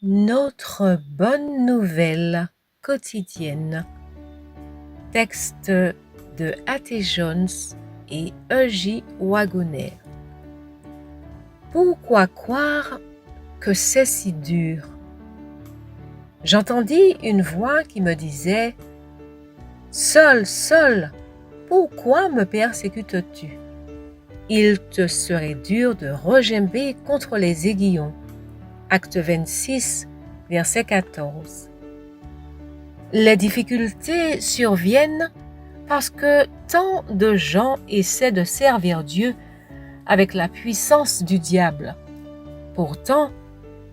Notre bonne nouvelle quotidienne. Texte de A.T. Jones et E.J. Wagoner. Pourquoi croire que c'est si dur? J'entendis une voix qui me disait « Saul, Saul, pourquoi me persécutes-tu? Il te serait dur de regimber contre les aiguillons. » Acte 26, verset 14. Les difficultés surviennent parce que tant de gens essaient de servir Dieu avec la puissance du diable. Pourtant,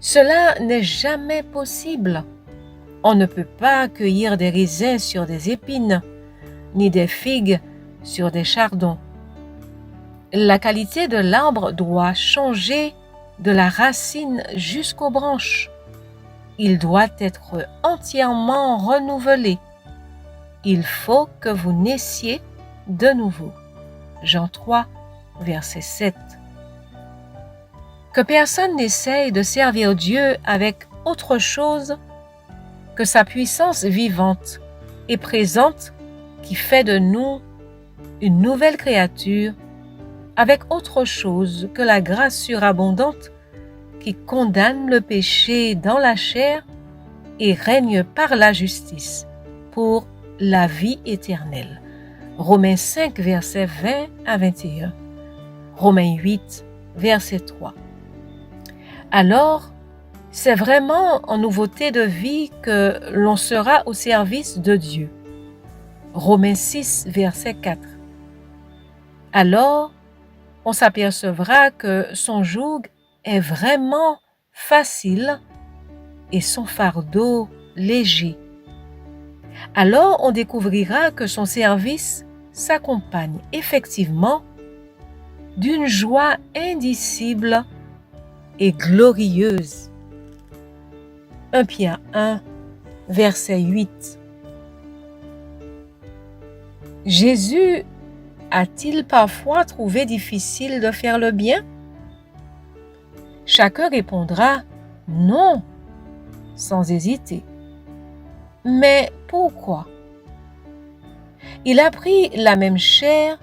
cela n'est jamais possible. On ne peut pas cueillir des raisins sur des épines, ni des figues sur des chardons. La qualité de l'arbre doit changer de la racine jusqu'aux branches. Il doit être entièrement renouvelé. Il faut que vous naissiez de nouveau. Jean 3, verset 7. Que personne n'essaye de servir Dieu avec autre chose que sa puissance vivante et présente qui fait de nous une nouvelle créature, avec autre chose que la grâce surabondante qui condamne le péché dans la chair et règne par la justice pour la vie éternelle. Romains 5, versets 20 à 21. Romains 8, verset 3. Alors, c'est vraiment en nouveauté de vie que l'on sera au service de Dieu. Romains 6, verset 4. Alors, on s'apercevra que son joug est vraiment facile et son fardeau léger. Alors on découvrira que son service s'accompagne effectivement d'une joie indicible et glorieuse. 1 Pierre 1, verset 8. Jésus a-t-il parfois trouvé difficile de faire le bien? Chacun répondra « non » sans hésiter. Mais pourquoi? Il a pris la même chair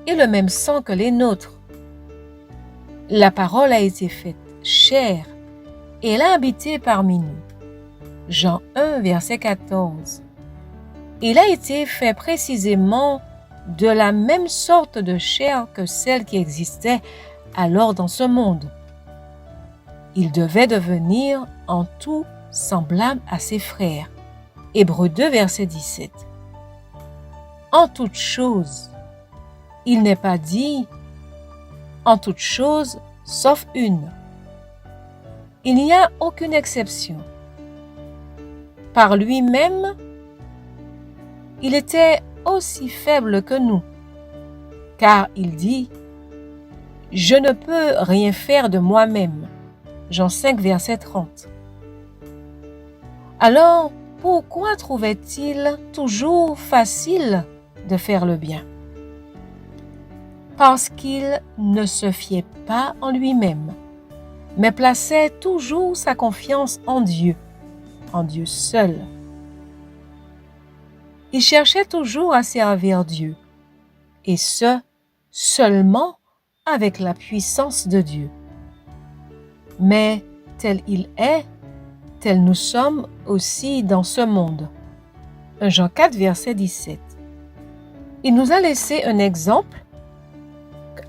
et le même sang que les nôtres. La parole a été faite chair et elle a habité parmi nous. Jean 1, verset 14. Il a été fait précisément de la même sorte de chair que celle qui existait alors dans ce monde. Il devait devenir en tout semblable à ses frères. Hébreux 2, verset 17. En toute chose, il n'est pas dit en toute chose sauf une. Il n'y a aucune exception. Par lui-même, il était aussi faible que nous, car il dit « Je ne peux rien faire de moi-même » Jean 5, verset 30. Alors, pourquoi trouvait-il toujours facile de faire le bien? Parce qu'il ne se fiait pas en lui-même, mais plaçait toujours sa confiance en Dieu seul. Il cherchait toujours à servir Dieu, et ce, seulement avec la puissance de Dieu. Mais tel il est, tel nous sommes aussi dans ce monde. 1 Jean 4, verset 17. Il nous a laissé un exemple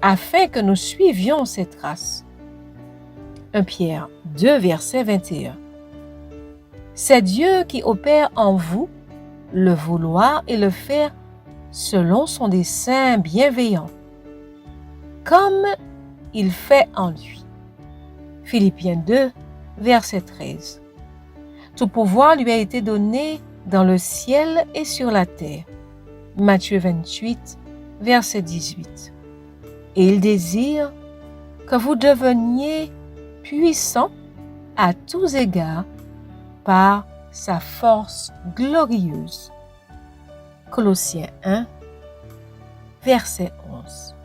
afin que nous suivions ses traces. 1 Pierre 2, verset 21. C'est Dieu qui opère en vous le vouloir et le faire selon son dessein bienveillant, comme il fait en lui. Philippiens 2, verset 13. Tout pouvoir lui a été donné dans le ciel et sur la terre. Matthieu 28, verset 18. Et il désire que vous deveniez puissants à tous égards par sa force glorieuse. Colossiens 1, verset 11.